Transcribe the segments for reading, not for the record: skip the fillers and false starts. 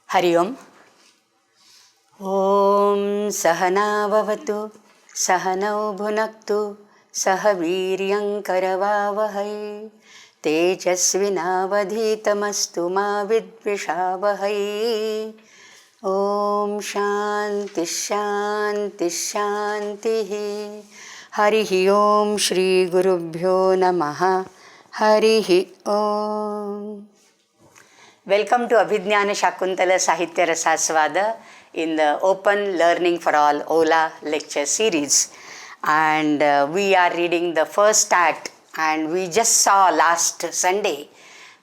Hari Om. Om Sahana Bhavatu Sahanau Bhunaktu Sahaviryam Karavavahai Tejasvinavadhitamastu ma vidvishavahai. Om Shanti Shanti Shanti. Harihi Om Shri Gurubhyo Namaha. Harihi Om. Welcome to Abhijnana Sakuntalam Sahitya Rasaswada in the Open Learning for All Ola lecture series. And we are reading the first act, and we just saw last Sunday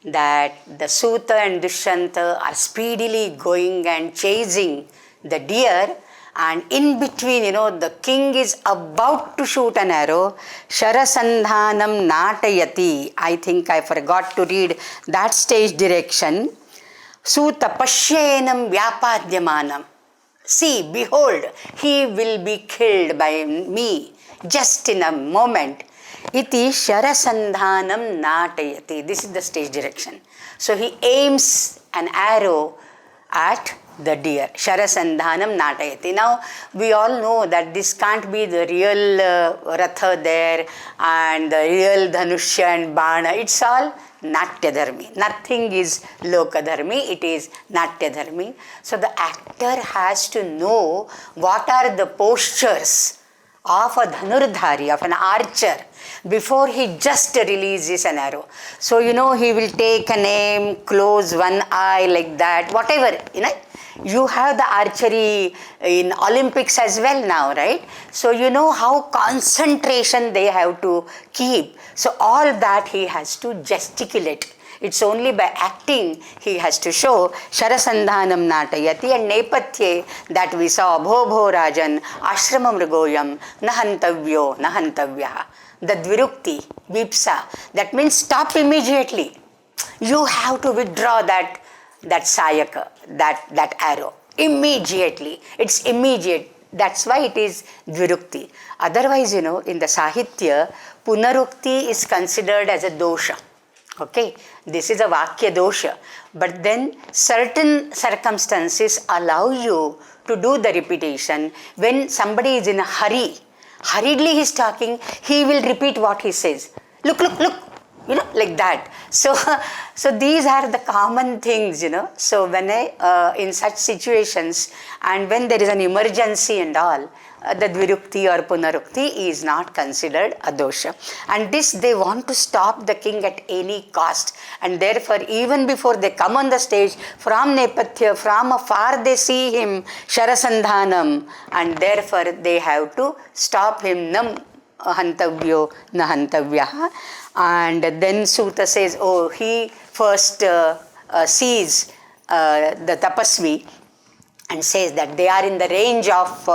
that the Suta and Dushyanta are speedily going and chasing the deer, and in between, the king is about to shoot an arrow. Sharasandhanam natayati. I think I forgot to read that stage direction. Suta pashyenam vyapadyamanam. See, behold, he will be killed by me just in a moment. Iti sharasandhanam natayati. This is the stage direction. So he aims an arrow at the deer. Sharasandhanam natayati. Now, we all know that this can't be the real Ratha there and the real Dhanushya and Bana. It's all Natyadharmi. Nothing is Lokadharmi, it is Natyadharmi. So the actor has to know what are the postures of a Dhanurdhari, of an archer, before he just releases an arrow. So, he will take an aim, close one eye like that, whatever, You have the archery in Olympics as well now, right? So you know how concentration they have to keep. So all that he has to gesticulate. It's only by acting he has to show Sharasandhanam natayati, and Nepatye that we saw Bho Bho Rajan Ashramam Mrigoyam Nahantavyo Nahantavyaha. The Dvirukti, Vipsa, that means stop immediately. You have to withdraw that sayaka, that arrow, immediately. It's immediate. That's why it is Dvirukti. Otherwise, in the Sahitya, Punarukti is considered as a dosha. Okay, this is a Vakya dosha. But then certain circumstances allow you to do the repetition. When somebody is in a hurry, hurriedly he is talking, he will repeat what he says. Look, look, look. Like that. So these are the common things, So when in such situations, and when there is an emergency and all, the Dvirukti or Punarukti is not considered a dosha. And this they want to stop the king at any cost. And therefore, even before they come on the stage, from Nepatya, from afar they see him, Sharasandhanam, and therefore they have to stop him, nam hantavyo nahantavyaha. And then Suta says, he first sees the tapasvi and says that they are in the range of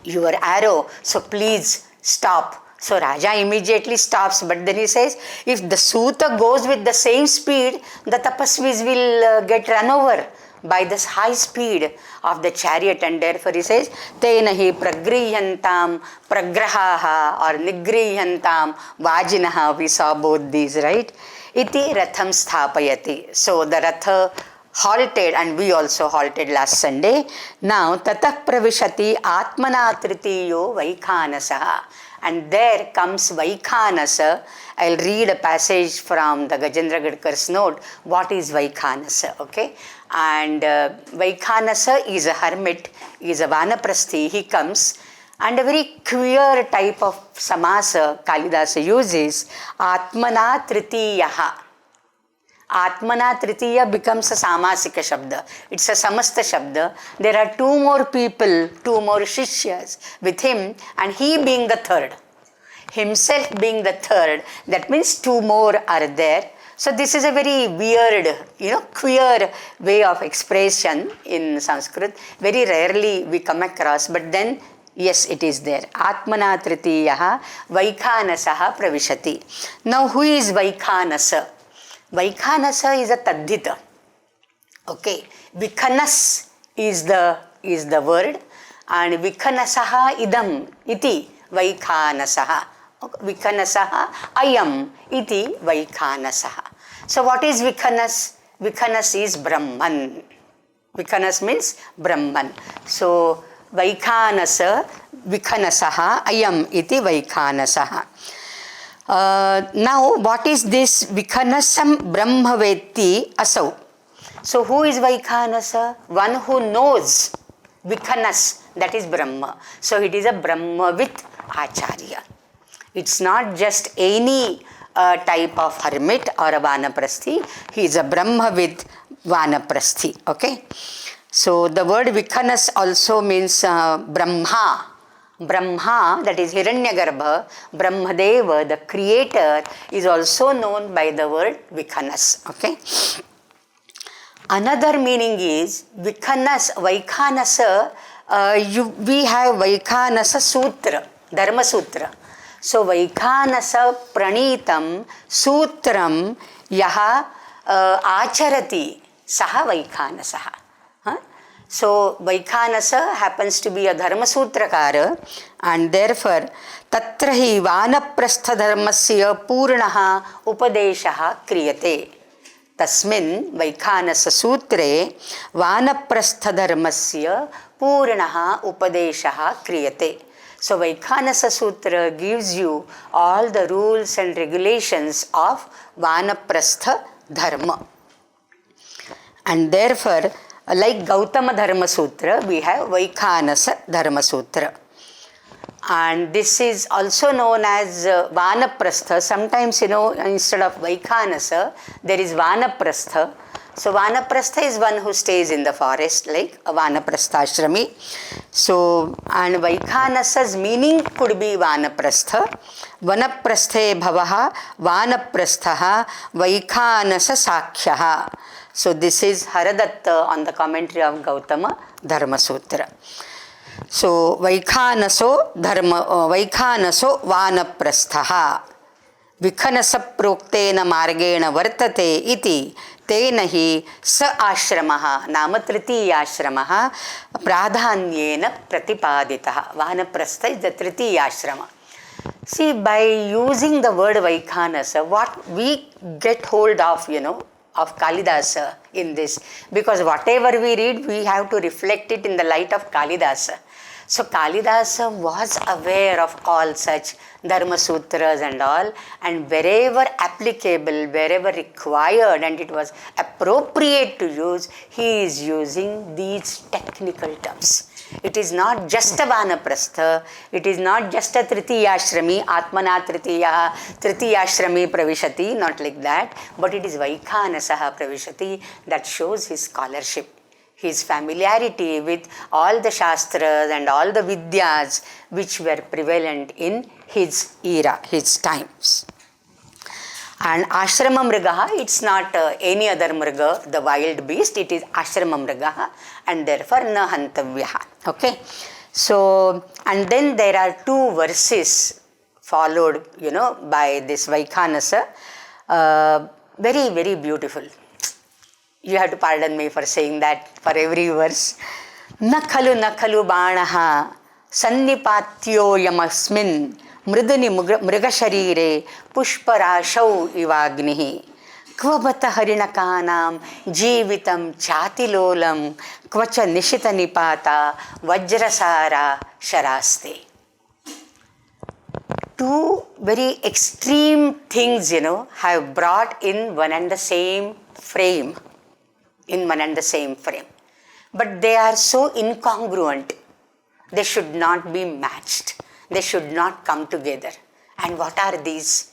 your arrow, so please stop. So Raja immediately stops, but then he says, if the Suta goes with the same speed, the tapasvis will get run over by this high speed of the chariot, and therefore he says, Tenahi pragrihyantam pragrahaha or nigrihyantam vajinaha. We saw both these, right? Iti ratham sthapayati. So the ratha halted, and we also halted last Sunday. Now, tatah pravishati atmana tritiyo vaikhanasaha. And there comes Vaikhanasa. I'll read a passage from the Gajendra Gadkar's note. What is Vaikhanasa? Okay. And Vaikhanasa is a hermit, is a Vanaprasthi. He comes, and a very queer type of samasa Kalidasa uses, Atmana Tritiyaha. Atmana Tritiya becomes a samasika shabda. It's a samasta shabda. There are two more people, two more shishyas with him, and he being the third. Himself being the third, that means two more are there. So this is a very weird, queer way of expression in Sanskrit. Very rarely we come across, but then yes, it is there. Atmana Tritiyaha Vaikhanasaha Pravishati. Now who is Vaikhanasa? Vaikhanasa is a Taddhita. Okay. Vikhanas is the word, and Vikhanasaha idam iti Vaikhanasaha. Vikhanasaha ayam iti Vaikhanasaha. So what is Vikhanas? Vikhanas is Brahman. Vikhanas means Brahman. So Vaikhanasa, Vikhanasaha, Ayam iti Vaikhanasaha. Now, what is this Vikhanasam Brahmavetti Asau? So, who is Vaikhanasa? One who knows Vikhanas, that is Brahma. So, it is a Brahmavit Acharya. It's not just any type of hermit or a Vanaprasthi. He is a Brahmavit Vanaprasthi. Okay. So, the word Vikhanas also means Brahma. Brahma, that is Hiranyagarbha, Brahmadeva, the creator, is also known by the word Vikhanas. Okay. Another meaning is Vikhanas, Vaikhanasa. We have Vaikhanasa Sutra, Dharma Sutra. So Vaikhanasa Pranitam Sutram Yaha Acharati Saha Vaikhanasaha. So Vaikhanasa happens to be a Dharma Sutrakara, and therefore Tatrahi Vanaprastha Dharmasya Purnaha Upadeshaha Kriyate. Tasmin Vaikhanasa Sutre Vanaprastha Dharmasya Purnaha Upadeshaha Kriyate. So Vaikhanasa Sutra gives you all the rules and regulations of Vanaprastha Dharma. And therefore, like Gautama Dharma Sutra, we have Vaikhanasa Dharma Sutra. And this is also known as Vanaprastha. Sometimes, instead of Vaikhanasa, there is Vanaprastha. So Vanaprastha is one who stays in the forest, like a Vanaprastha-ashrami. So, and Vaikhanasa's meaning could be Vanaprastha. Vanaprasthe bhavaha Vanaprasthaha Vaikhanasa sakhyaha. So this is Haradatta on the commentary of Gautama Dharma Sutra. So Vaikhanaso Vanaprasthaha Vikhanasa proktena margena vartate iti tena hi sa ashramaha nama tritiya ashramaha pradhanyena pratipaditaha. Vanaprastha is the tritiya ashrama. See, by using the word Vaikhanasa, what we get hold of, of Kalidasa in this, because whatever we read, we have to reflect it in the light of Kalidasa. So Kalidasa was aware of all such Dharma Sutras and all, and wherever applicable, wherever required and it was appropriate to use, he is using these technical terms. It is not just a Vanaprastha, it is not just a Tritiyashrami, Atmana Tritiyashrami Pravishati, not like that, but it is Vaikhanasaha Pravishati that shows his scholarship, his familiarity with all the Shastras and all the Vidyas which were prevalent in his era, his times. And Ashrama Mrigaha, it's not any other Mriga, the wild beast, it is Ashrama Mrigaha, and therefore Na Hantavyaha. Okay. So, and then there are two verses followed, by this Vaikhanasa. Very, very beautiful. You have to pardon me for saying that for every verse. Nakhalu banaha sannipatyo yamasmin mridani mrigasharire pushparashau ivagnihi kvabata harinakanam jeevitam chatilolam kvacha nishita nipata vajrasara sharaste. Two very extreme things, have brought in one and the same frame. But they are so incongruent. They should not be matched. They should not come together. And what are these?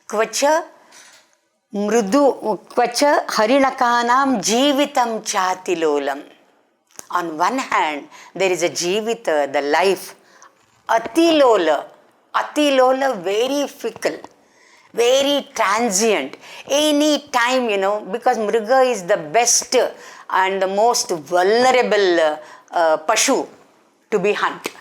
Kvacha harinakanam jeevitam chatilolam. On one hand, there is a jivita, the life. Atilola, very fickle, very transient. Any time, because Mriga is the best and the most vulnerable Pashu to be hunted.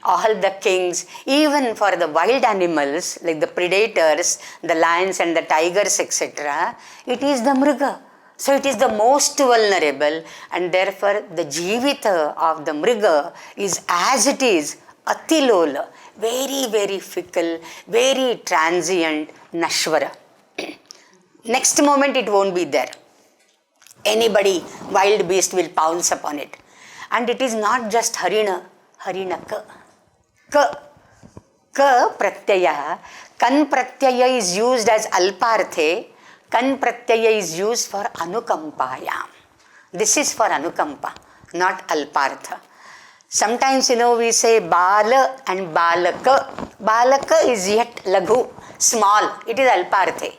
All the kings, even for the wild animals like the predators, the lions and the tigers, etc., it is the Mriga. So it is the most vulnerable, and therefore the Jivita of the Mriga is as it is Atilola, very, very fickle, very transient, Nashvara. Next moment it won't be there. Anybody, wild beast will pounce upon it. And it is not just harina, harinaka. Ka, ka pratyaya. Kan pratyaya is used as alparthe. Kan pratyaya is used for anukampayam. This is for anukampa, not alpartha. Sometimes, we say bala and balaka. Balaka is yet laghu, small. It is alparthe.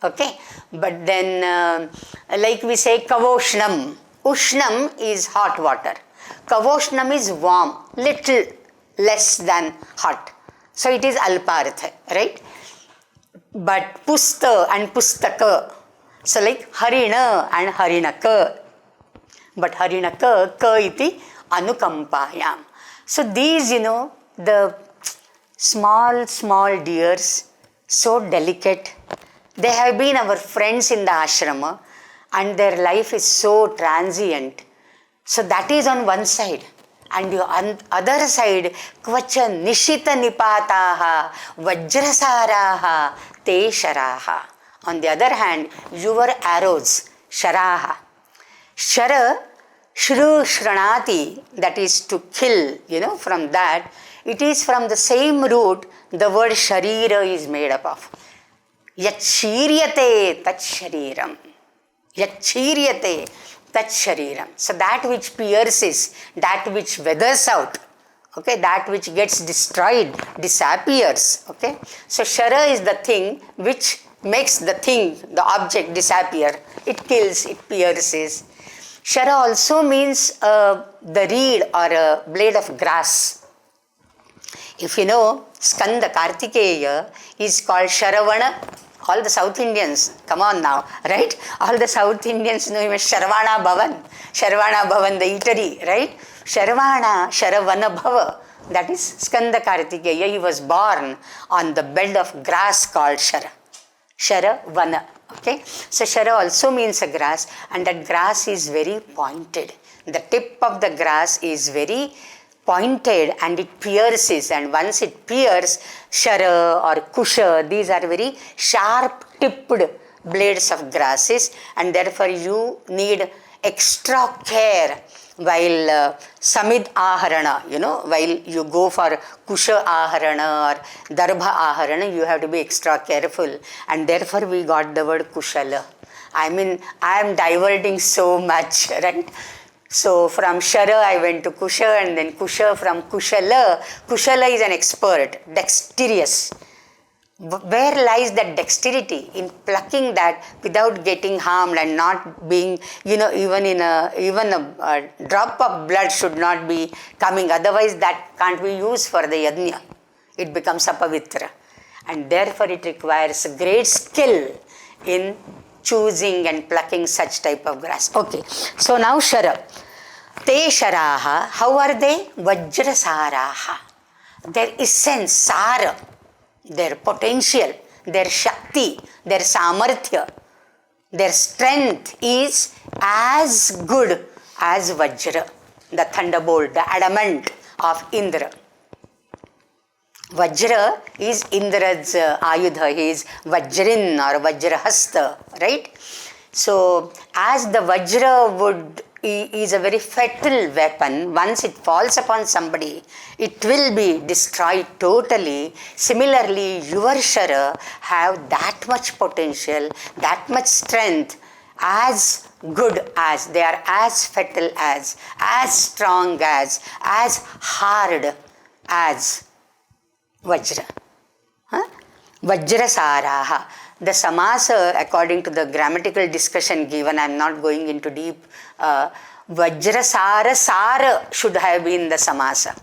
Okay? But then, like we say kavoshnam. Ushnam is hot water. Kavoshnam is warm, little less than hot. So it is alpartha, right? But pusta and pustaka. So like harina and harinaka. But harinaka, ka iti anukampayam. So these, the small deers, so delicate. They have been our friends in the ashrama and their life is so transient. So that is on one side. And on other side, kvacha nishita nipataha vajrasaraha te sharaha. On the other hand, your arrows, sharaha. Shara, shru shranati, that is to kill, from that. It is from the same root the word sharira is made up of. Yat shiryate tat shariram. Yat shiryate tat shariram. So that which pierces, that which weathers out, okay, that which gets destroyed, disappears, okay. So shara is the thing which makes the thing, the object disappear. It kills, it pierces. Shara also means the reed or a blade of grass. If you know, Skanda Kartikeya is called Sharavana. All the South Indians, come on now, right? All the South Indians know him as Sharvana Bhavan. Sharvana Bhavan, the eatery, right? Sharvana, Sharavana Bhava. That is Skanda Kartikeya. He was born on the bed of grass called Shara. Sharavana. Okay, so Shara also means a grass, and that grass is very pointed. The tip of the grass is very pointed and it pierces, and once it pierces, Shara or Kusha, these are very sharp tipped blades of grasses, and therefore you need extra care while Samid Aharana, while you go for Kusha Aharana or Darbha Aharana, you have to be extra careful, and therefore we got the word Kushala. I am diverting so much, right? So from Shara I went to Kusha, and then Kusha from Kushala. Kushala is an expert, dexterous. Where lies that dexterity in plucking that without getting harmed and not being, even a drop of blood should not be coming. Otherwise, that can't be used for the yajna. It becomes apavitra, and therefore it requires great skill in choosing and plucking such type of grass. Okay, so now Shara. Te Sharaha. How are they? Vajrasaraha. Their essence, Sara. Their potential, their Shakti, their Samarthya, their strength is as good as Vajra, the thunderbolt, the adamant of Indra. Vajra is Indra's Ayudha, he is Vajrin or Vajrahasta, right? So, as the Vajra is a very fatal weapon. Once it falls upon somebody, it will be destroyed totally. Similarly, your Shara have that much potential, that much strength, as good as, they are as fatal as strong as hard as Vajra. Vajrasaraha. The samasa, according to the grammatical discussion given, I am not going into deep, Vajrasara, Sara should have been the samasa.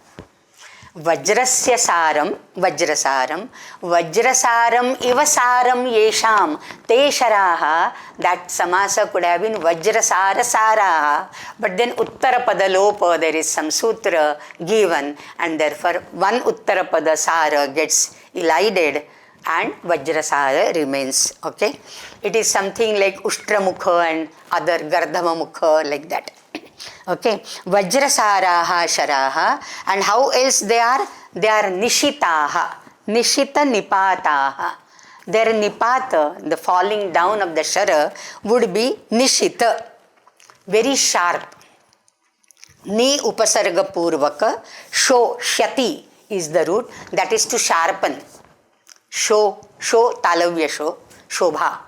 Vajrasya saram, Vajrasaram, Vajrasaram ivasaram yesham, te sharaha, that samasa could have been Vajrasara saraha, but then Uttarapada lopa, there is some sutra given, and therefore one Uttarapada sara gets elided, and Vajrasara remains, okay. It is something like Ushtra-mukha and other Gardhama-mukha, like that, okay. Vajrasaraha sharaha, and how else they are? They are Nishitaha, Nishita Nipataha. Their Nipata, the falling down of the Shara, would be Nishita, very sharp. Ni upasarga purvaka, shyati is the root, that is to sharpen. Talavya shobha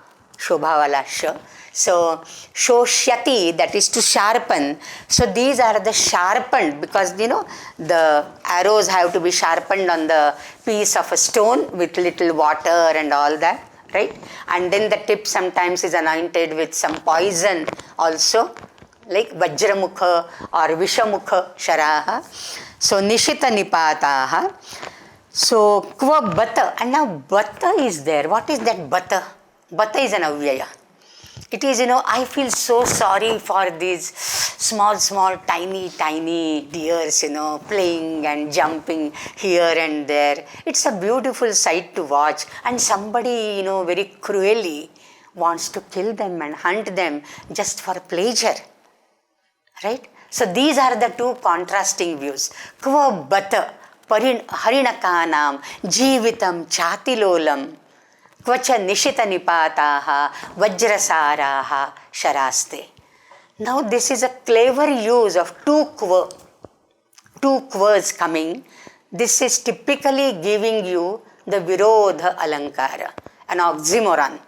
wala sh. So, shyati, that is to sharpen. So, these are the sharpened, because the arrows have to be sharpened on the piece of a stone with little water and all that, right? And then the tip sometimes is anointed with some poison also, like Vajramukha or Vishamukha Sharaha. So, Nishita Nipataha. So, Kva Bata. And now Bata is there. What is that Bata? Bata is an avyaya. It is, I feel so sorry for these small, tiny deers, playing and jumping here and there. It's a beautiful sight to watch. And somebody, very cruelly wants to kill them and hunt them just for pleasure. Right? So these are the two contrasting views. Kva bata harinakanam jivitam chatilolam kvacha nishita nipataha vajrasaraha sharaste. Now this is a clever use of two kvas coming. This is typically giving you the virodha alankara, an oxymoron,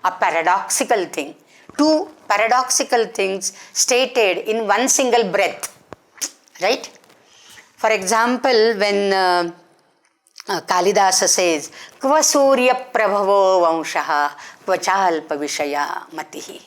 a paradoxical thing. Two paradoxical things stated in one single breath, right? For example, when Kalidasa says, Kva surya prabhavo vanshaha kvachalpa vishaya matihi.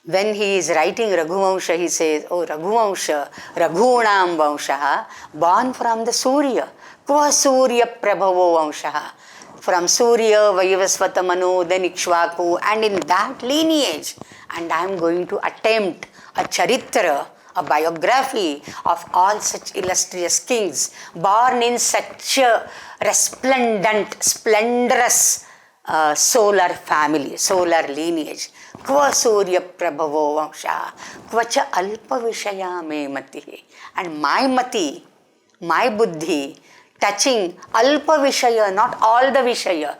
When he is writing Raghuvamsha, he says, oh Raghuvamsha, Raghunam vanshaha, born from the Surya. Kva surya prabhavo vanshaha. From Surya, Vayavasvata Manu, then Ikshvaku, and in that lineage. And I am going to attempt a charitra, a biography of all such illustrious kings, born in such a resplendent, splendorous solar family, solar lineage. Kva Surya Prabhavo Vansha, Kvacha Alpa Vishaya Me Mati. And my Mati, my Buddhi, touching Alpa Vishaya, not all the Vishaya.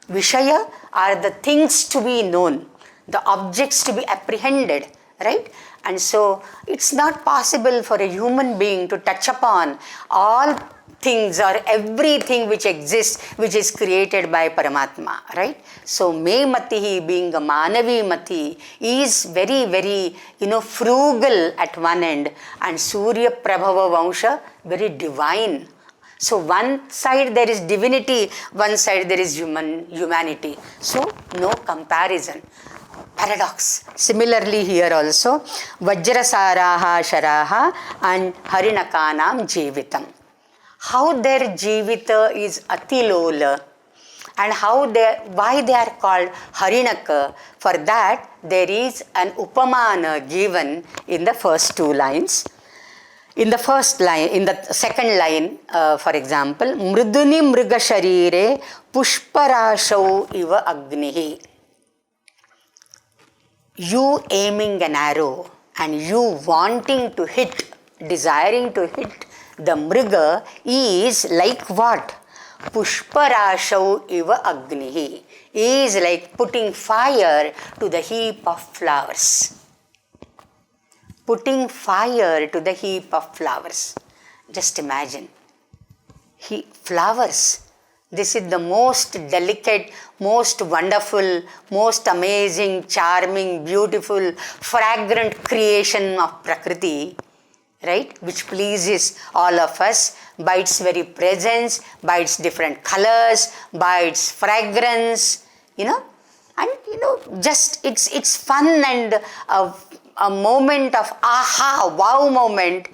Vishaya are the things to be known, the objects to be apprehended, right? And so it's not possible for a human being to touch upon all things or everything which exists, which is created by Paramatma, right? So Me Matihi, being a Manavi Mati, is very, very, frugal at one end, and Surya Prabhava Vansha, very divine. So one side there is divinity, one side there is humanity. So no comparison. Paradox. Similarly here also, Vajrasaraha Sharaha and Harinakanam Jivitam. How their Jivita is Atilola, and why they are called Harinaka. For that there is an Upamana given in the first two lines. In the first line, in the second line, for example, Mriduni Mriga Sharire Pushparashau Iva Agnihi. You aiming an arrow and you wanting to hit, desiring to hit the Mriga is like what? Pushparashau Iva Agnihi. Is like putting fire to the heap of flowers. Putting fire to the heap of flowers. Just imagine. Flowers. This is the most delicate, most wonderful, most amazing, charming, beautiful, fragrant creation of Prakriti, right? Which pleases all of us by its very presence, by its different colors, by its fragrance, and just it's fun and a moment of aha, wow moment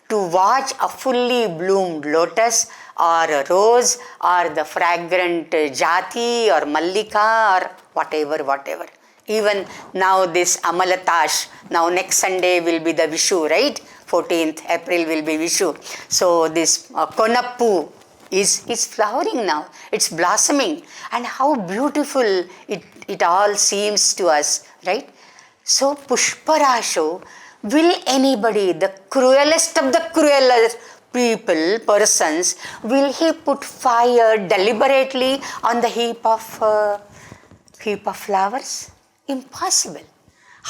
to watch a fully bloomed lotus or a rose or the fragrant jati or mallika or whatever. Even now this Amalatash, now next Sunday will be the Vishu, right? 14th April will be Vishu. So this Konappu is flowering now. It's blossoming. And how beautiful it all seems to us, right? So Pushparasho, will anybody, the cruelest of the cruel persons, will he put fire deliberately on the heap of flowers? Impossible.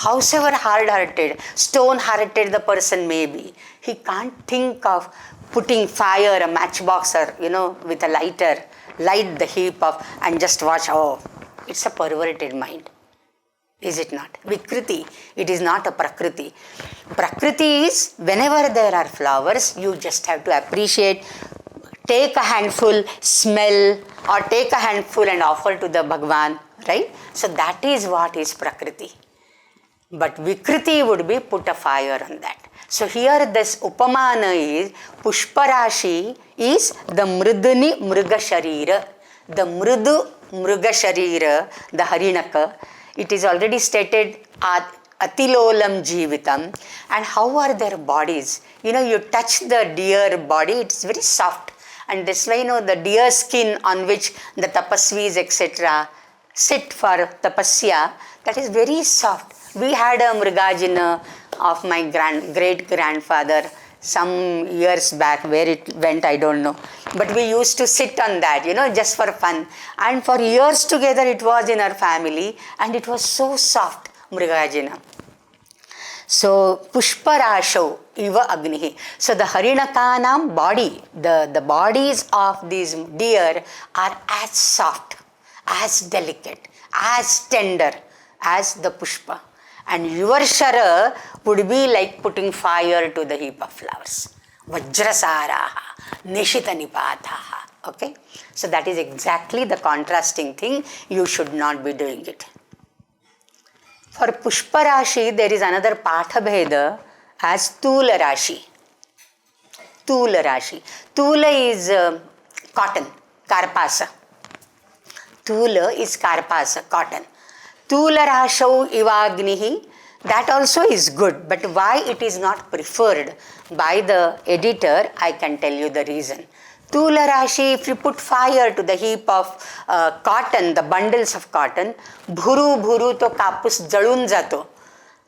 Howsoever hard-hearted, stone-hearted the person may be, he can't think of putting fire, a matchbox, or with a lighter, light the heap of and just watch. Oh, it's a perverted mind. Is it not? Vikriti, it is not a Prakriti. Prakriti is whenever there are flowers, you just have to appreciate, take a handful, smell, or take a handful and offer to the Bhagwan, right? So that is what is Prakriti. But Vikriti would be put a fire on that. So here this Upamana is, Pushparashi is the Mriduni Mruga Sharira. The Mrudu Mruga Sharira, the Harinaka, it is already stated Atilolam Jivitam. And how are their bodies? You touch the deer body, it's very soft. And this way, the deer skin on which the tapasvis, etc., sit for tapasya, that is very soft. We had a Mrigajina of my great-grandfather some years back. Where it went, I don't know. But we used to sit on that, just for fun. And for years together, it was in our family. And it was so soft, Mrigajina. So, Pushparasho Iva Agnihi. So, the Harinakanam body, the bodies of these deer are as soft, as delicate, as tender as the Pushpa. And your Shara would be like putting fire to the heap of flowers. Vajrasaraha, Nishita Nipataha. Okay? So, that is exactly the contrasting thing. You should not be doing it. For Pushpa Rashi, there is another Patha Bheda as Tula Rashi. Tula Rashi. Tula is cotton, Karpasa. Tula is Karpasa, cotton. Tula Rashau Ivagnihi, that also is good. But why it is not preferred by the editor, I can tell you the reason. Tula Rashi, if you put fire to the heap of cotton, the bundles of cotton, bhuru bhuru to kapus jalun jato.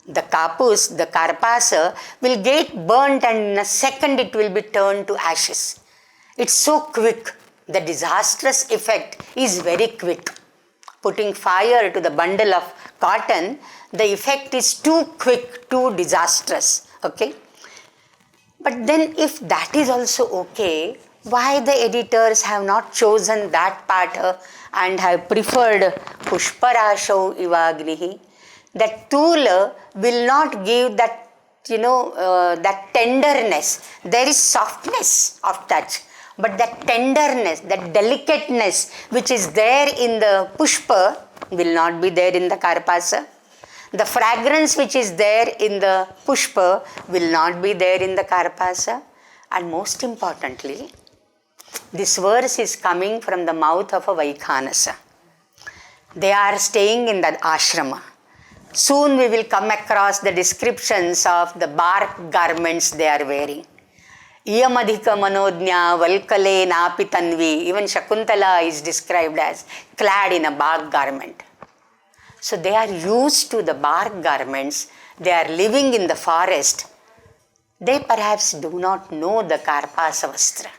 The kapus, the karpasa, will get burnt and in a second it will be turned to ashes. It's so quick. The disastrous effect is very quick. Putting fire to the bundle of cotton, the effect is too quick, too disastrous. Okay? But then if that is also okay, why the editors have not chosen that part and have preferred Pushparashau Ivagnihi? That Tula will not give that, that tenderness. There is softness of touch, but that tenderness, that delicateness which is there in the Pushpa will not be there in the Karpasa. The fragrance which is there in the Pushpa will not be there in the Karpasa. And most importantly, this verse is coming from the mouth of a Vaikhanasa. They are staying in that ashrama. Soon we will come across the descriptions of the bark garments they are wearing. Iyamadhika manodnya valkale napitanvi. Even Shakuntala is described as clad in a bark garment. So they are used to the bark garments. They are living in the forest. They perhaps do not know the Karpasa Vastra.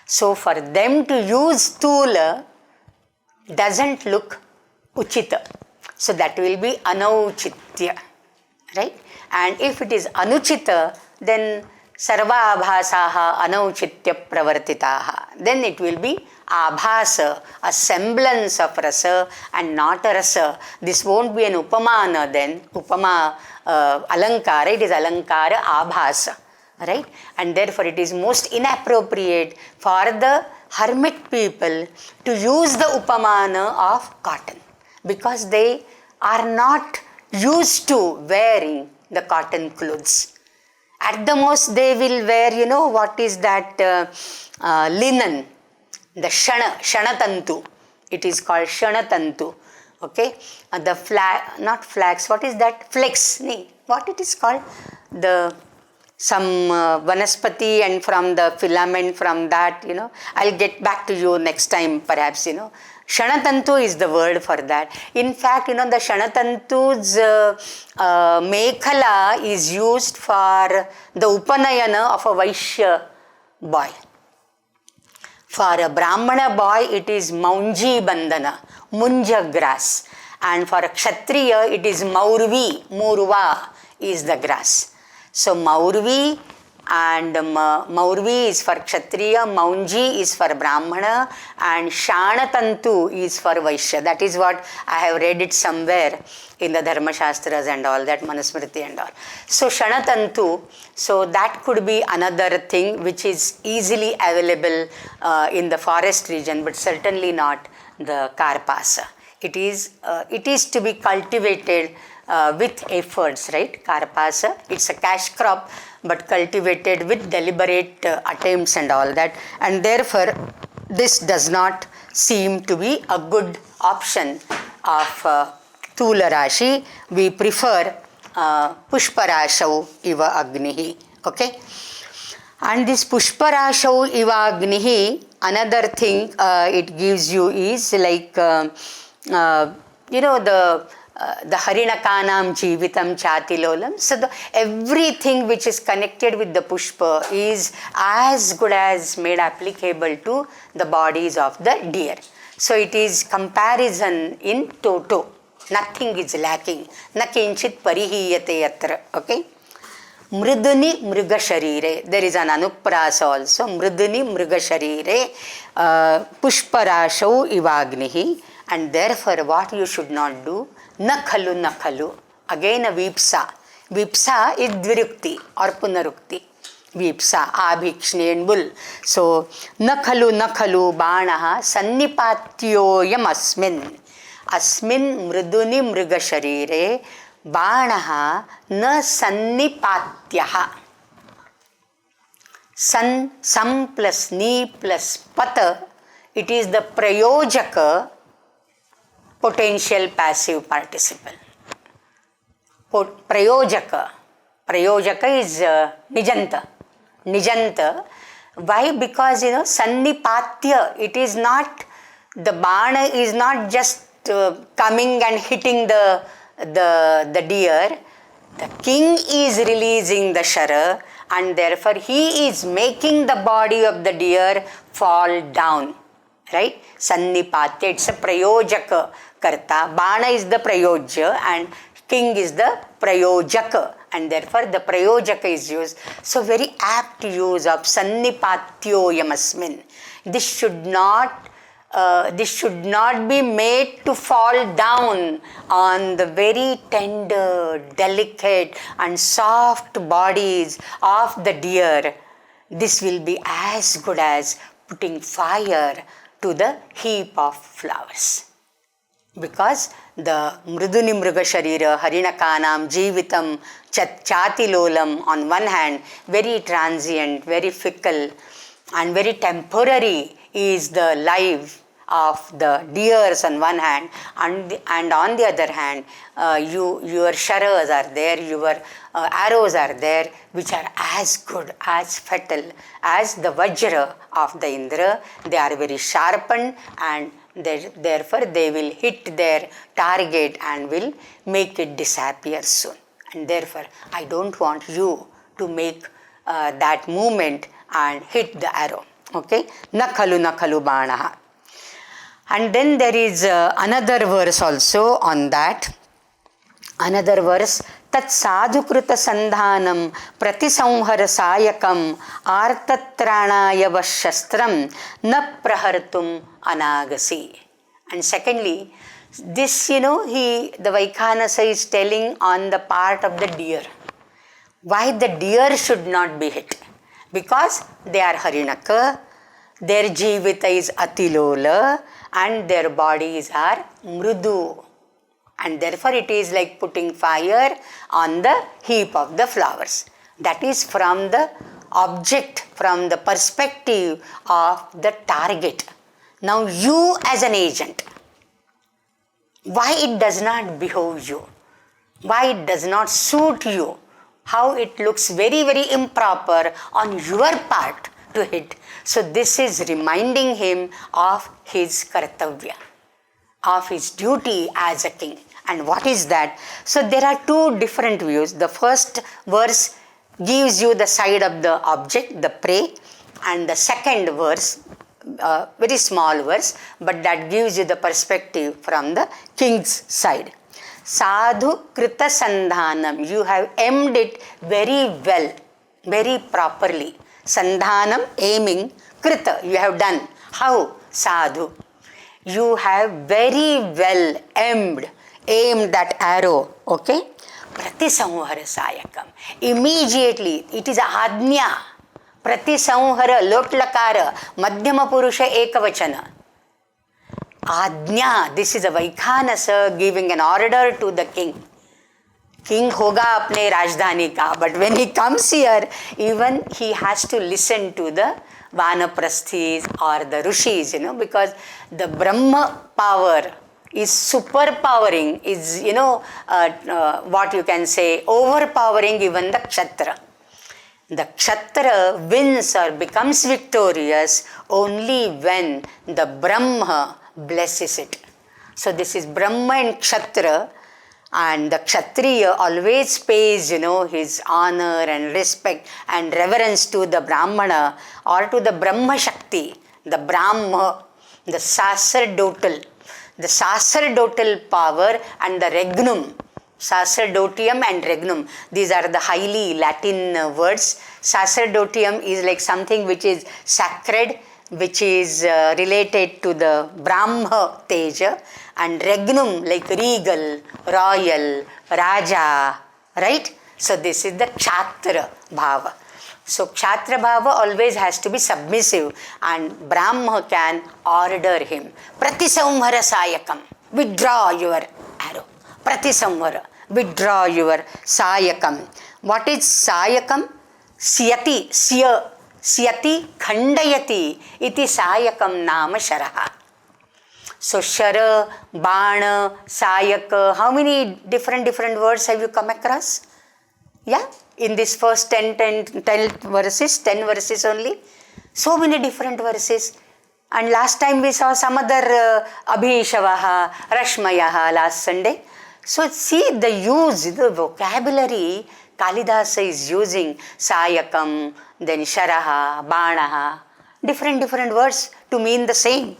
So for them to use Tula doesn't look Uchita. So that will be Anauchitya. Right? And if it is Anuchita, then Sarva Abhasaha Anauchitya Pravartitaha. Then it will be Abhasa, a semblance of rasa and not a rasa. This won't be an Upamana then. Upama Alankara, it is Alankara Abhasa. Right? And therefore it is most inappropriate for the hermit people to use the Upamana of cotton, because they are not used to wearing the cotton clothes. At the most they will wear, what is that linen, the shanatantu. It is called shanatantu. Okay? The not flax, what is that? Flax. What it is called? Some vanaspati, and from the filament from that, I'll get back to you next time perhaps, Shanatantu is the word for that. In fact, the Shanatantu's mekhala is used for the Upanayana of a Vaishya boy. For a Brahmana boy, it is Maunji Bandana, Munja grass. And for a Kshatriya, it is Maurvi, Murva is the grass. So Maurvi and Maurvi is for Kshatriya, Maunji is for Brahmana, and Shanatantu is for Vaishya. That is what I have read it somewhere in the Dharmashastras and all that, Manusmriti and all. So Shanatantu, so that could be another thing which is easily available in the forest region, but certainly not the Karpasa. It is to be cultivated with efforts, right? Karpasa, it's a cash crop, but cultivated with deliberate attempts and all that. And therefore, this does not seem to be a good option of Tula Rashi. We prefer Pushparashau Iva Agnihi. Okay? And this Pushparashau Iva Agnihi, another thing it gives you is like, the Harinakanam Jivitam Chatilolam. So everything which is connected with the Pushpa is as good as made applicable to the bodies of the deer. So it is comparison in toto. Nothing is lacking. Na kinchit parihiyate yatra. Okay. Mriduni mriga sharire. There is an anuprasa also. Mriduni mriga sharire. Pushparashau ivagnihi. And therefore what you should not do, nakhalu nakhalu. Again a vipsa. Vipsa is dvirukti or punarukti. Vipsa, abhikshne and bull. So, nakhalu nakhalu banaha sannipatyoyam asmin. Asmin mriduni mriga sharire banaha na sannipatyaha. San, sam plus ni plus pata, it is the prayojaka, potential passive participle. Prayojaka. Prayojaka is nijanta. Nijanta. Why? Because sannipatya, it is not, the bana is not just coming and hitting the deer. The king is releasing the shara, and therefore he is making the body of the deer fall down. Right? Sannipatya, it's a prayojaka karta. Bana is the prayojya and king is the prayojaka, and therefore the prayojaka is used. So very apt use of sannipatyoyam asmin. This should not be made to fall down on the very tender, delicate and soft bodies of the deer. This will be as good as putting fire to the heap of flowers. Because the Mriduni Mriga Sharira, Harinakanam, Jivitam, Chatilolam on one hand, very transient, very fickle and very temporary is the life of the deers on one hand, and on the other hand, your sharas are there, your arrows are there, which are as good, as fatal as the Vajra of the Indra. They are very sharpened, and therefore they will hit their target and will make it disappear soon. And therefore, I don't want you to make that movement and hit the arrow. Okay? Nakhalu nakhalu banaha. And then there is another verse also on that. Another verse, tat sadhukrita sandhanam pratisamhara sayakam artatranaya vashastram na prahartum anagasi. And secondly, this the Vaikhanasa is telling on the part of the deer. Why the deer should not be hit? Because they are harinaka, their jivita is atilola, and their bodies are mrudu. And therefore it is like putting fire on the heap of the flowers. That is from the object, from the perspective of the target. Now you as an agent, why it does not behove you? Why it does not suit you? How it looks very, very improper on your part to hit. So this is reminding him of his kartavya, of his duty as a king. And what is that? So there are two different views. The first verse gives you the side of the object, the prey, and the second verse very small verse, but that gives you the perspective from the king's side. Sadhu krita sandhanam, you have aimed it very well, very properly. Sandhanam, aiming, krita, you have done. How? Sadhu. You have very well aimed that arrow, okay? Pratisamhara sayakam. Immediately, it is adnya. Pratisamhara, lotlakara, madhyama purusha ekavachana. Adnya, this is a Vaikhanasa giving an order to the king. King hoga apne rajdhani ka, but when he comes here, even he has to listen to the Vanaprasthis or the Rishis, because the Brahma power is superpowering, is, what you can say, overpowering even the Kshatriya. The Kshatriya wins or becomes victorious only when the Brahma blesses it. So this is Brahma and Kshatriya, and the Kshatriya always pays, his honor and respect and reverence to the Brahmana or to the Brahma Shakti, the Brahma, the sacerdotal power and the regnum, sacerdotium and regnum. These are the highly Latin words. Sacerdotium is like something which is sacred, which is related to the Brahma Teja, and regnum like regal, royal, raja, right? So this is the Kshatriya bhava. So Kshatriya bhava always has to be submissive, and Brahma can order him. Pratisamhara sayakam, withdraw your arrow. Pratisamhara, withdraw your sayakam. What is sayakam? Siyati, Siyati khandayati iti sayakam nama sharaha. So shara, bana, sayaka, how many different words have you come across? Yeah, in this first 10 verses only. So many different verses. And last time we saw some other Abhishavaha, Rashmayaha last Sunday. So see the use, the vocabulary Kalidasa is using, sayakam, then sharaha, banaha, different words to mean the same.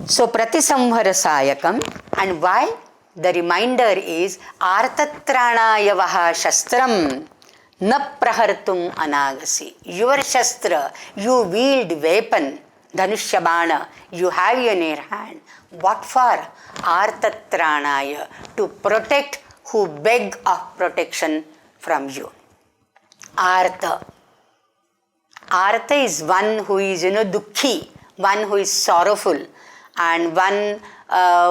So pratisamhara sayakam, and why? The reminder is artatranayavaha shastram na prahartum anagasi. Your shastra, you wield weapon, dhanushya bana, you have in your hand. What for? Artatranaya, to protect who beg of protection from you. Artha. Artha is one who is, dukhi, one who is sorrowful, and one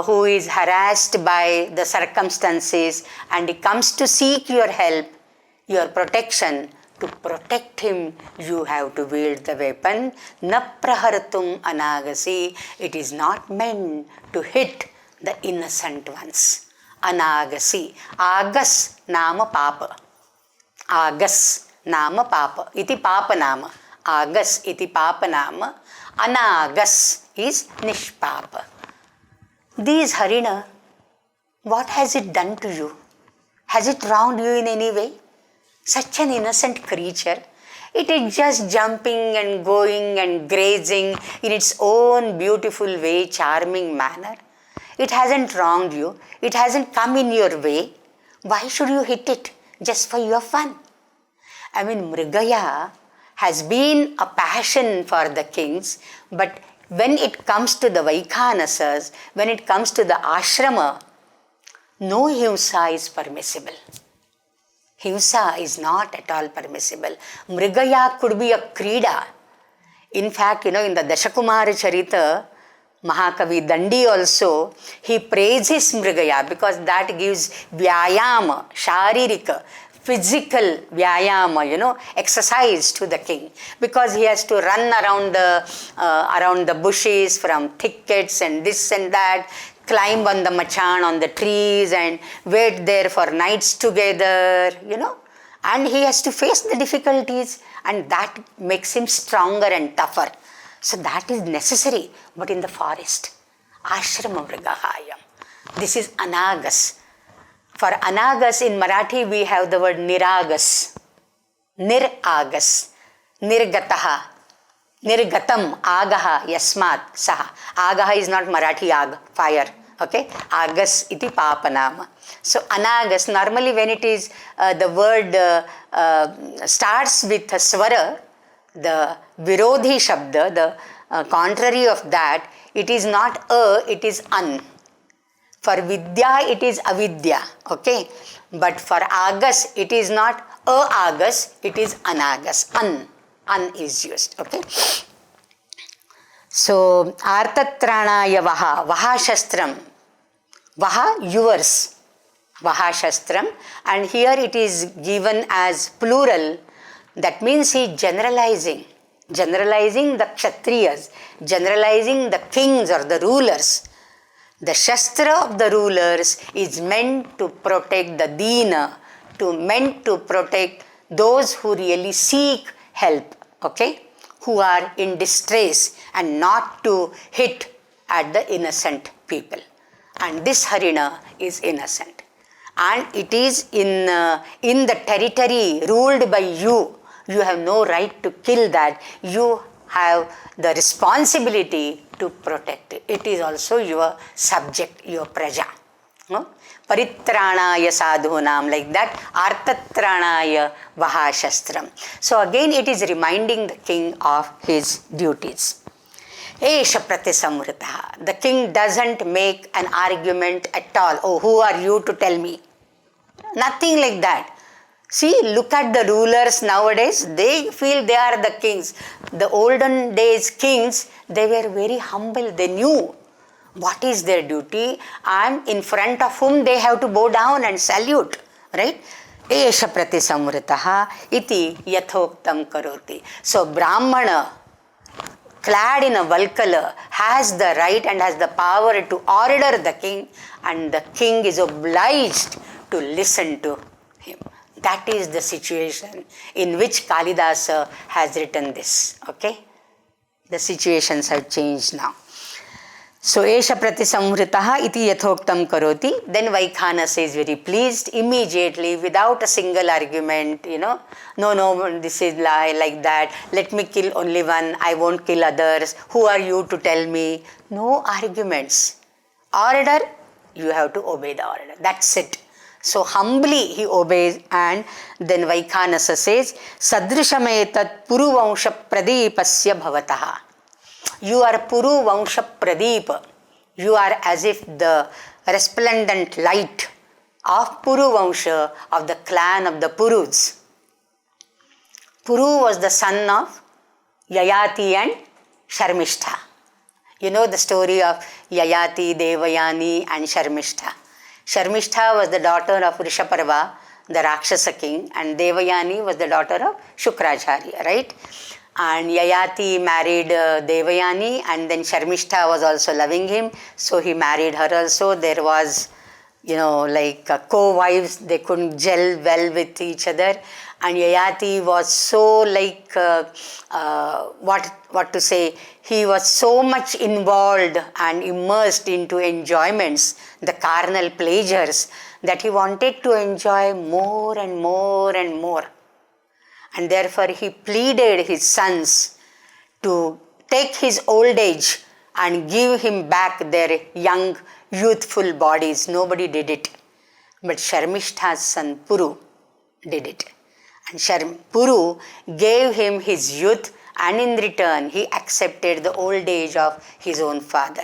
who is harassed by the circumstances, and he comes to seek your help, your protection. To protect him, you have to wield the weapon. Na prahartum anagasi. It is not meant to hit the innocent ones. Anagasi. Agas nama papa. Agas nama papa. Iti papa nama. Agas iti papa nama. Anagas is nishpapa. These Harina, what has it done to you? Has it wronged you in any way? Such an innocent creature. It is just jumping and going and grazing in its own beautiful way, charming manner. It hasn't wronged you. It hasn't come in your way. Why should you hit it just for your fun? I mean, Mrigaya has been a passion for the kings, but when it comes to the Vaikhanasas, when it comes to the ashrama, no himsa is permissible. Himsa is not at all permissible. Mrigaya could be a krida. In fact, in the Dashakumara Charita, Mahakavi Dandi also, he praises Mrigaya because that gives vyayama, sharirika, physical vyayama, exercise to the king. Because he has to run around the bushes from thickets and this and that, climb on the machan, on the trees, and wait there for nights together, and he has to face the difficulties, and that makes him stronger and tougher. So that is necessary, but in the forest. Ashrama Mrigahayam. This is Anagas. For Anagas in Marathi we have the word Niragas. Niragas. Nirgataha. Nirgatam agaha yasmat saha. Agaha is not Marathi ag, fire. Okay, Agas iti papanama. So anagas, normally when it is the word starts with a swara, the virodhi shabda, the contrary of that, it is not it is an. For vidya it is avidya, okay, but for agas it is not agas, it is anagas, an is used, okay. So artatranaya vaha shastram, vaha yours, vaha shastram, and here it is given as plural. That means he generalizing the kshatriyas, generalizing the kings or the rulers. The shastra of the rulers is meant to protect the dina, meant to protect those who really seek help, okay, who are in distress, and not to hit at the innocent people. And this Harina is innocent. And it is in the territory ruled by you. You have no right to kill that. You have the responsibility to protect it. It is also your subject, your praja. No? Paritranaya sadhunam, like that. Artatranaya vahashastram. So again it is reminding the king of his duties. Esha pratisamritaha. The king doesn't make an argument at all. Oh, who are you to tell me? Nothing like that. See, look at the rulers nowadays. They feel they are the kings. The olden days kings, they were very humble. They knew what is their duty and in front of whom they have to bow down and salute. Right? Esha pratisamritaha iti yathoktam karoti. So, Brahmana, clad in a valkala, has the right and has the power to order the king, and the king is obliged to listen to him. That is the situation in which Kalidasa has written this. Okay? The situations have changed now. So, Esha pratisamhritaha iti yathoktam karoti. Then Vaikhanasa is very pleased immediately, without a single argument, No, this is lie, like that. Let me kill only one. I won't kill others. Who are you to tell me? No arguments. Order, you have to obey the order. That's it. So humbly he obeys, and then Vaikhanasa says, Sadrishametat Puru Vansha Pradipasya Bhavataha. You are Puru Vansha Pradeep. You are as if the resplendent light of Puru Vansha, of the clan of the Purus. Puru was the son of Yayati and Sharmishtha. You know the story of Yayati, Devayani and Sharmishtha. Sharmishtha was the daughter of Rishaparva, the Rakshasa king, and Devayani was the daughter of Shukracharya, right? And Yayati married Devayani, and then Sharmishtha was also loving him, so he married her also. There was, like co-wives, they couldn't gel well with each other. And Yayati was so what to say, he was so much involved and immersed into enjoyments, the carnal pleasures, that he wanted to enjoy more and more and more. And therefore he pleaded his sons to take his old age and give him back their young, youthful bodies. Nobody did it. But Sharmishtha's son Puru did it. And Puru gave him his youth, and in return he accepted the old age of his own father.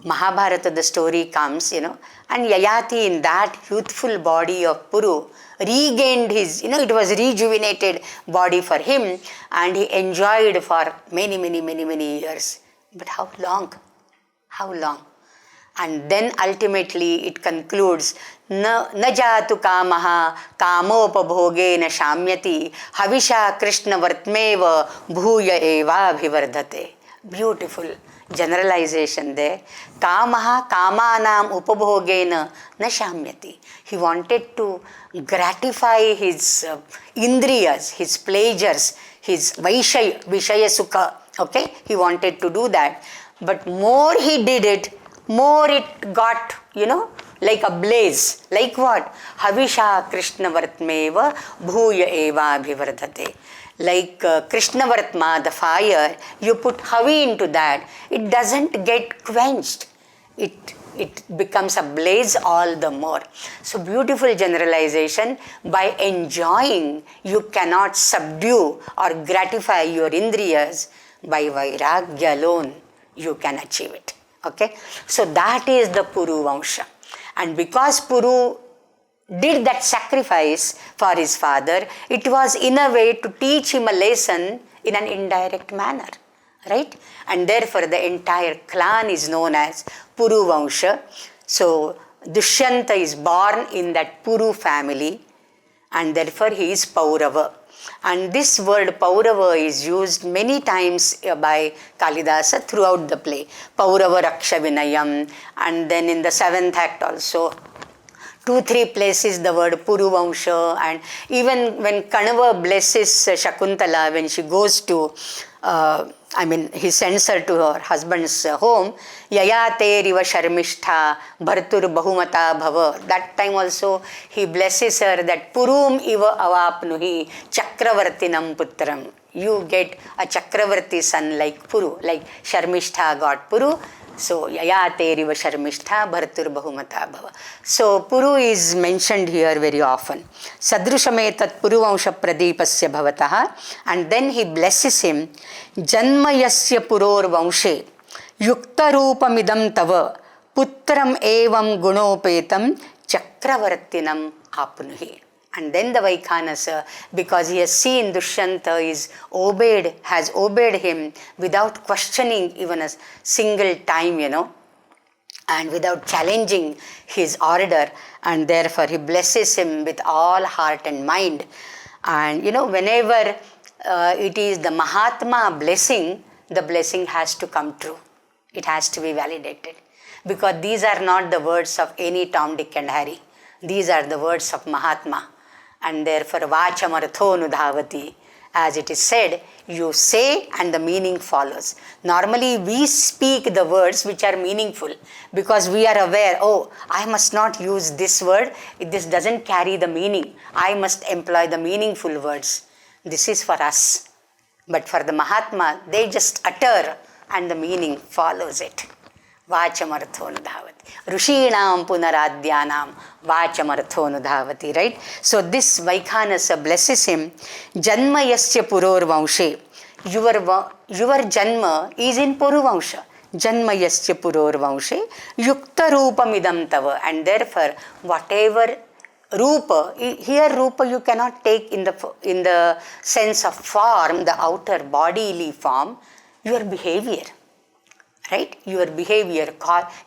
Mahabharata, the story comes, and Yayati, in that youthful body of Puru, regained his, it was rejuvenated body for him, and he enjoyed for many, many, many, many years. But how long? How long? And then ultimately it concludes, na jatu kamaha kamopabhoge na shamyati havisha krishna vartmeva bhuya eva bhivardhate. Beautiful generalization there. Kamaha kamanam upabhogena na shamyati. He wanted to gratify his indriyas, his pleasures, his vishaya sukha. Okay, he wanted to do that. But more he did it, more it got, like a blaze. Like what? Havisha Krishna Vartmeva Bhuya Eva Bhivardhate. Like Krishnavartma, the fire, you put Havi into that, it doesn't get quenched. It becomes a blaze all the more. So beautiful generalization. By enjoying, you cannot subdue or gratify your indriyas. By vairagya alone, you can achieve it. Okay? So that is the Puru Vansha. And because Puru did that sacrifice for his father, it was in a way to teach him a lesson in an indirect manner. Right? And therefore the entire clan is known as Puru Vansha. So Dushyanta is born in that Puru family, and therefore he is Paurava. And this word Paurava is used many times by Kalidasa throughout the play. Paurava Raksha Vinayam, and then in the 7th act also 2-3 places the word Puru Vansha. And even when Kanava blesses Shakuntala, when she goes to he sends her to her husband's home, Yayate Riva Sharmishtha Bhartur Bahumata Bhava. That time also he blesses her that Purum Iva Avapnuhi Chakravartinam Putram. You get a Chakravarti son like Puru, like Sharmishtha got Puru. So Yayate Riva Sharmishtha Bhartur Bahumata Bhava. So Puru is mentioned here very often. Sadrushametat Puru Vansha Pradipasya Bhavataha. And then he blesses him. Janmayasya Puror Vanshe Yukta Rupamidam Tava Putram Evam Gunopetam Chakravartinam Apnuhi. And then the Vaikhanasa, because he has seen Dushyanta has obeyed him without questioning even a single time, and without challenging his order, and therefore he blesses him with all heart and mind. And whenever it is the Mahatma blessing, the blessing has to come true. It has to be validated. Because these are not the words of any Tom, Dick and Harry. These are the words of Mahatma. And therefore, Vachamartho Nudhavati. As it is said, you say and the meaning follows. Normally, we speak the words which are meaningful because we are aware, I must not use this word. This doesn't carry the meaning. I must employ the meaningful words. This is for us. But for the Mahatma, they just utter and the meaning follows it. Vachamartho Nudhavati. Rishinam Punaradhyanam Vachamartho Nudhavati, right? So this Vaikhanasa blesses him. Janmayasya Puror Vanshe. Your Janma is in Puru Vansha. Janmayasya Puror Vanshe. Yukta Rupamidam Tava. And therefore, whatever Rupa, here Rupa you cannot take in the sense of form, the outer bodily form, your behavior. Right? Your behavior,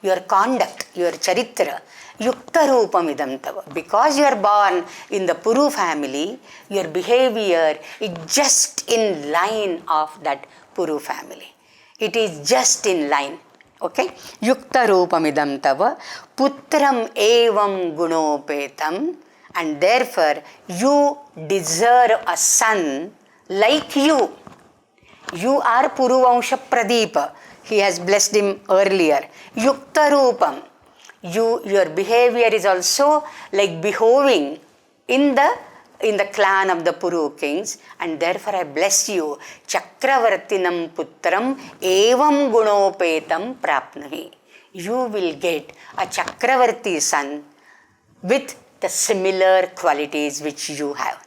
your conduct, your charitra, yukta rupamidam tava. Because you are born in the Puru family, your behavior is just in line of that Puru family. It is just in line. Okay? Yukta rupamidam tava, putram evam gunopetam. And therefore, you deserve a son like you. You are Puru Vansha Pradeepa. He has blessed him earlier. Yukta Rupam. Your behavior is also like behoving in the clan of the Puru kings, and therefore I bless you. Chakravartinam putram evam gunopetam prapnuhi. You will get a Chakravarti son with the similar qualities which you have.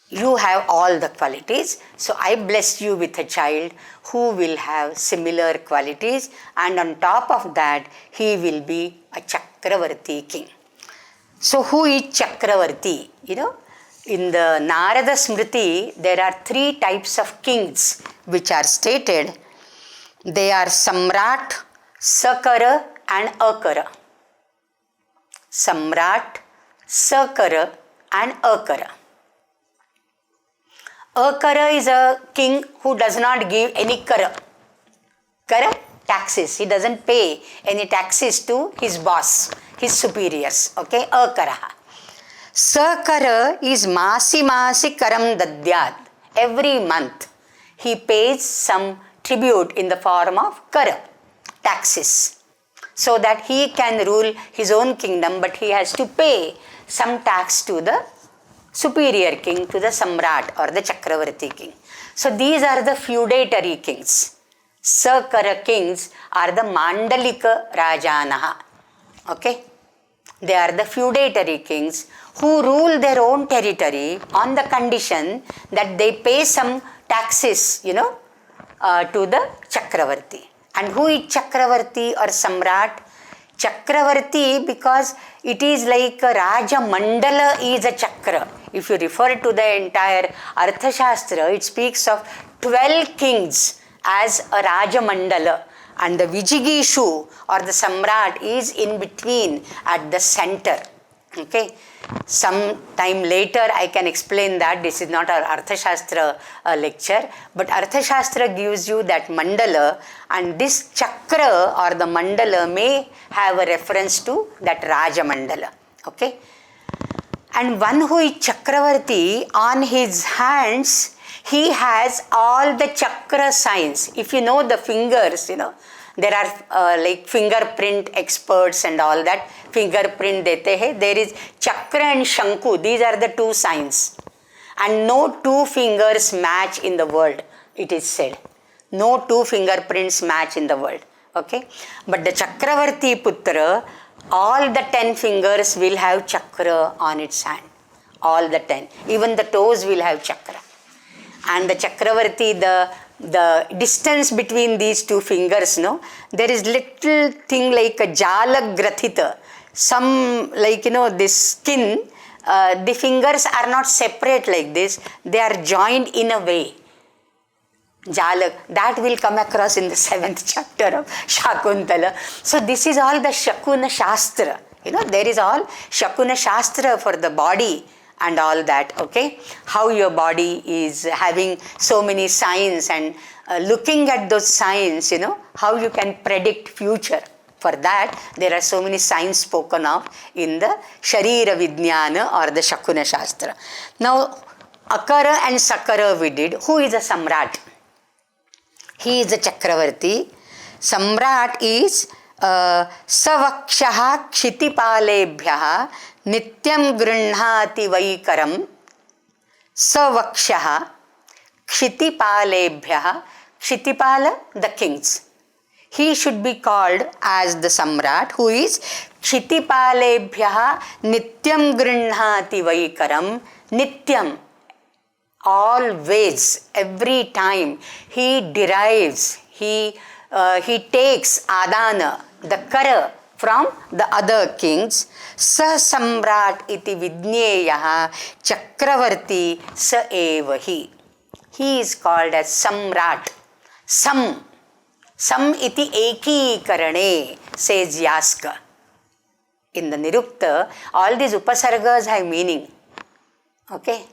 You have all the qualities, so I bless you with a child who will have similar qualities, and on top of that, he will be a Chakravarti king. So who is Chakravarti? In the Narada Smriti, there are 3 types of kings which are stated. They are Samrat, Sakara and Akara. Samrat, Sakara and Akara. Akara is a king who does not give any kara. Kara, taxes. He doesn't pay any taxes to his boss, his superiors. Okay, Akaraha. Sakara is masi karam dadyad. Every month he pays some tribute in the form of kara, taxes, so that he can rule his own kingdom, but he has to pay some tax to the superior king to the Samrat or the Chakravarti king. So these are the feudatory kings. Sakara kings are the Mandalika Rajanaha. Okay? They are the feudatory kings who rule their own territory on the condition that they pay some taxes, to the Chakravarti. And who is Chakravarti or Samrat? Chakravarti, because it is like a Raja Mandala is a Chakra. If you refer to the entire Arthashastra, it speaks of 12 kings as a Raja Mandala. And the Vijigishu or the Samrat is in between at the center. Okay. Some time later I can explain that. This is not our Arthashastra lecture, but Arthashastra gives you that Mandala, and this Chakra or the Mandala may have a reference to that Raja Mandala. Okay. And one who is Chakravarti, on his hands he has all the chakra signs. If you know the fingers, there are like fingerprint experts and all that. Fingerprint dete hai. There is chakra and shanku. These are the two signs. And no two fingers match in the world, it is said. No two fingerprints match in the world. Okay. But the Chakravarti Putra, all the 10 fingers will have chakra on its hand. All the 10. Even the toes will have chakra. And the Chakravarti, the distance between these two fingers, there is little thing like a jala grathita. Some this skin, the fingers are not separate like this. They are joined in a way. Jala, that will come across in the 7th chapter of Shakuntala. So this is all the Shakuna Shastra. There is all Shakuna Shastra for the body and all that, okay? How your body is having so many signs, and looking at those signs, how you can predict future. For that, there are so many signs spoken of in the Sharira Vijnana or the Shakuna Shastra. Now, Akara and Sakara we did. Who is a Samrat? He is a Chakravarti. Samrat is Savakshaha Kshitipalebhyaha Nityam Grinhati Vaikaram. Savakshaha Kshitipalebhyaha. Kshitipala, the kings. He should be called as the Samrat, who is Kshitipalebhyaha Nityam Grinhati Vaikaram. Nityam, always, every time, he derives, he takes adana, the kara, from the other kings. Sa Samrat iti vidnyeyaha Chakravarti sa evahi. He is called as Samrat. Sam iti eki karane, says Yaska. In the Nirukta, all these upasargas have meaning. Okay?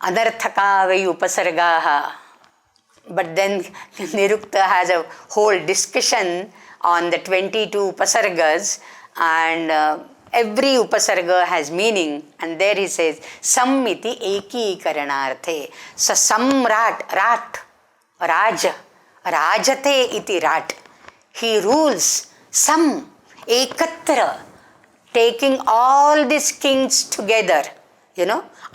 Anarthaka vai upasargaha. But then Nirukta has a whole discussion on the 22 upasargas, and every upasarga has meaning, and there he says Sammiti eki karanarthe. So Samrat, rat, raja, rajate iti rat. He rules, sam, ekatra, taking all these kings together,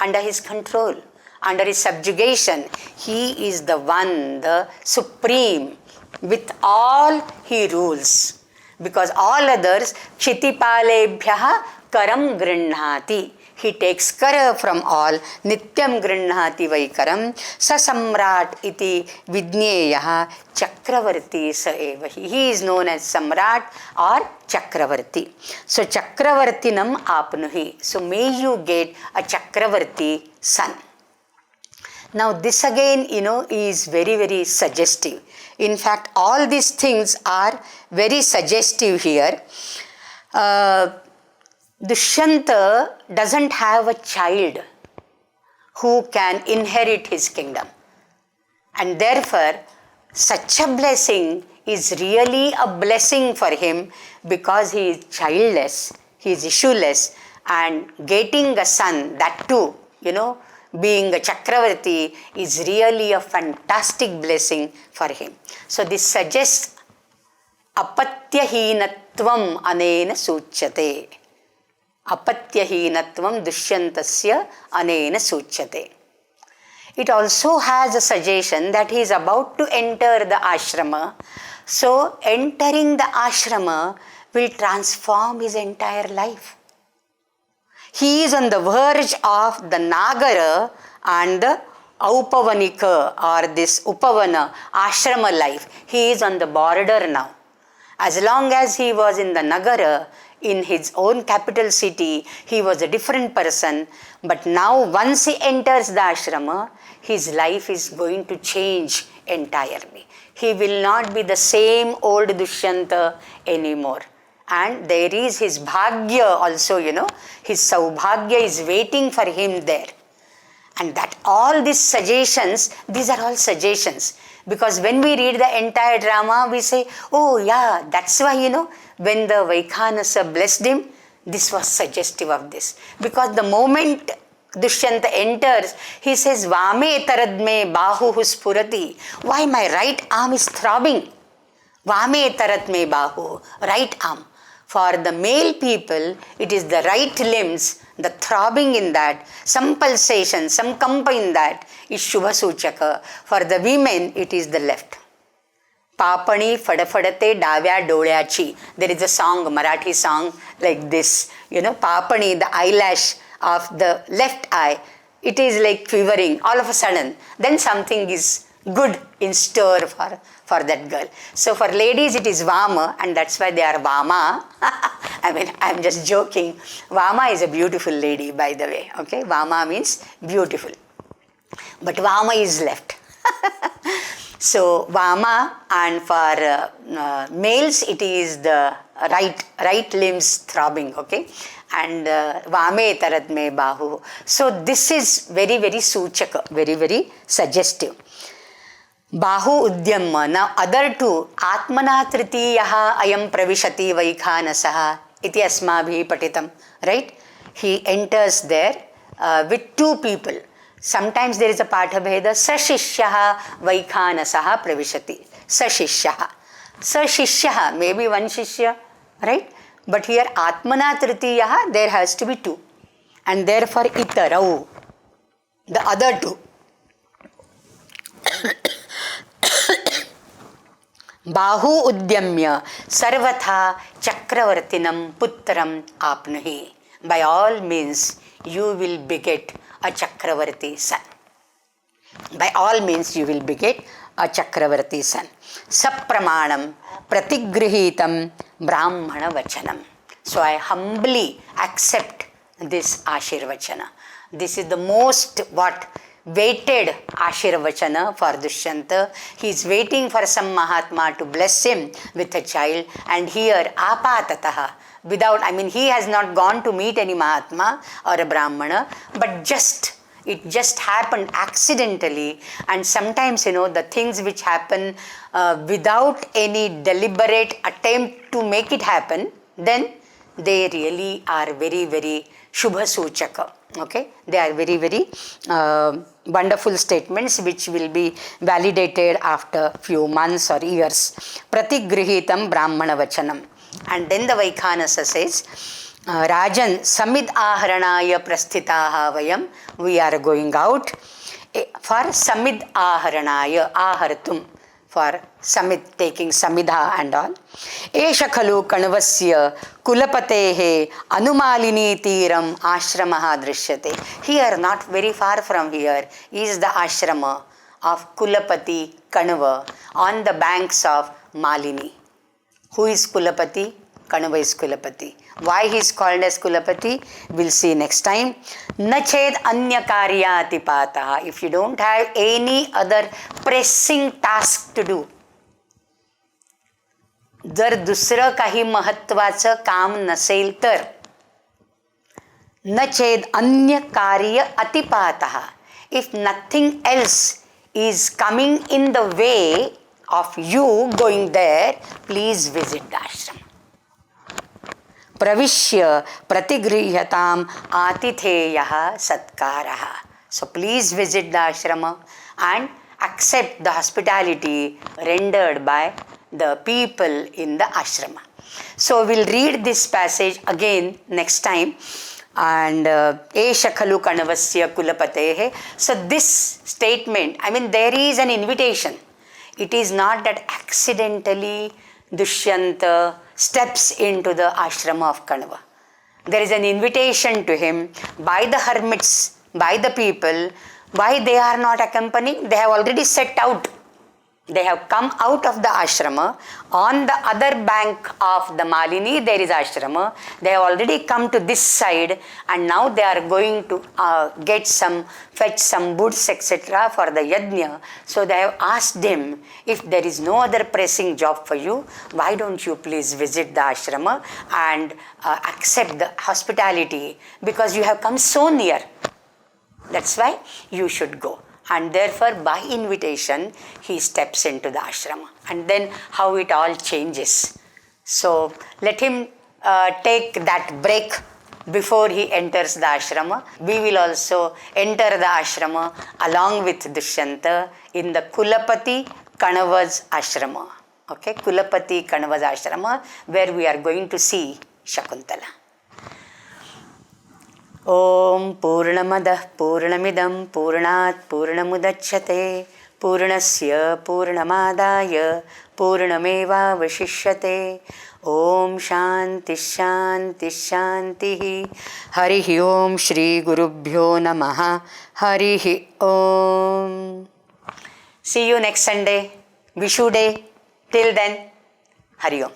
under his control, under his subjugation. He is the one, the supreme. With all he rules. Because all others, Kshitipalebhyaha karam grinhati. He takes kara from all. Nityam grinhati vaikaram. Sa Samrat iti vidnyeyaha Chakravarti sa evahi. He is known as Samrat or Chakravarti. So Chakravartinam apnuhi. So may you get a Chakravarti son. Now this again, is very, very suggestive. In fact, all these things are very suggestive here. Dushyanta doesn't have a child who can inherit his kingdom. And therefore, such a blessing is really a blessing for him, because he is childless, he is issueless, and getting a son, that too, being a Chakravarti, is really a fantastic blessing for him. So this suggests apatyahinatvam anena suchyate. apatyahinatvam dushyantasya anena suchyate. It also has a suggestion that he is about to enter the ashrama. So, entering the ashrama will transform his entire life. He is on the verge of the Nagara and the Aupavanika or this Upavana ashrama life. He is on the border now. As long as he was in the Nagara, in his own capital city, he was a different person. But now once he enters the ashrama, his life is going to change entirely. He will not be the same old Dushyanta anymore. And there is his bhagya also, his saubhagya is waiting for him there. And that all these suggestions, these are all suggestions. Because when we read the entire drama, we say, oh yeah, that's why, when the Vaikhanasa blessed him, this was suggestive of this. Because the moment Dushyanta enters, he says, Vame taradme bahu spurati. Why my right arm is throbbing? Vame taradme bahu, right arm. For the male people, it is the right limbs, the throbbing in that, some pulsation, some kampa in that is Shubha Suchaka. For the women, it is the left. Papani fadafadate davya dolyachi. There is a song, a Marathi song like this. Papani, the eyelash of the left eye, it is like quivering all of a sudden. Then something is good in store for that girl. So for ladies it is Vama, and that's why they are Vama. I'm just joking. Vama is a beautiful lady, by the way. Okay, Vama means beautiful. But Vama is left. So Vama, and for males it is the right limbs throbbing. Okay, and Vame taradme bahu. So this is very, very suchaka, very, very suggestive. Bahu udyamma. Now other two, Atmana tritiyaha ayam pravishati Vaikhanasaha iti asmabhi patitam. Right? He enters there with two people. Sometimes there is a pathabheda. Sashishyaha Vaikhanasaha pravishati. Sashishyaha. Sashishyaha, maybe one shishya. Right? But here Atmana tritiyaha, there has to be two. And therefore itarau, the other two. Bahu udyamya sarvatha chakravartinam putram apnuhi. By all means, you will beget a chakravarti son. By all means, you will beget a chakravarti son. Sapramanam pratigrihitam brahmana vachanam. So I humbly accept this Ashirvachana. This is the most weighted Ashirvachana for Dushyanta. He is waiting for some Mahatma to bless him with a child, and here apatataha, without, he has not gone to meet any Mahatma or a Brahmana, but it just happened accidentally. And sometimes, the things which happen without any deliberate attempt to make it happen, then they really are very, very Shubha Suchaka. Okay, they are very, very wonderful statements which will be validated after few months or years. Pratigrihitam Brahmana Vachanam. And then the Vaikhanasa says, Rajan Samid Aharanaya Prasthitaha Vayam. We are going out for Samid Aharanaya, Ahartum, for Samid, taking Samidha and all. Esha khalu kanvasya kulapatehe anumalini tiram ashramaha drishyate. Here, not very far from here, is the ashrama of Kulapati Kanava on the banks of Malini. Who is Kulapati? Kanava is Kulapati. Why he is called as Kulapati? We'll see next time. Nached anya karyati pata. If you don't have any other pressing task to do, जर दुसरं काही महत्त्वाचं काम नसेल तर, न चेद अन्य कार्य अतिपातः. If nothing else is coming in the way of you going there, please visit the ashram. Pravishya pratigrihatam atitheyaha satkaraha. So please visit the ashrama and accept the hospitality rendered by the people in the ashrama. So we'll read this passage again next time. And Esha Khalu Kanavasya Kulapatehe. So this statement, I mean, there is an invitation. It is not that accidentally Dushyanta steps into the ashrama of Kanava. There is an invitation to him by the hermits, by the people. Why they are not accompanying? They have already set out. They have come out of the ashrama. On the other bank of the Malini, there is ashrama. They have already come to this side, and now they are going to fetch some woods, etc. for the yajna. So they have asked him, if there is no other pressing job for you, why don't you please visit the ashrama and accept the hospitality, because you have come so near. That's why you should go. And therefore, by invitation, he steps into the ashrama. And then how it all changes. So let him take that break before he enters the ashrama. We will also enter the ashrama along with Dushyanta in the Kulapati Kanava's ashrama. Okay, Kulapati Kanava's ashrama, where we are going to see Shakuntala. Om Purnamadah Purnamidam Purnat Purnamudachyate Purnasya Purnamadaya Purnameva Vashishyate. Om Shanti Shanti Shanti. Harihi Om Shri Gurubhyo Namaha. Harihi Om. See you next Sunday, Vishu Day. Till then, Hari Om.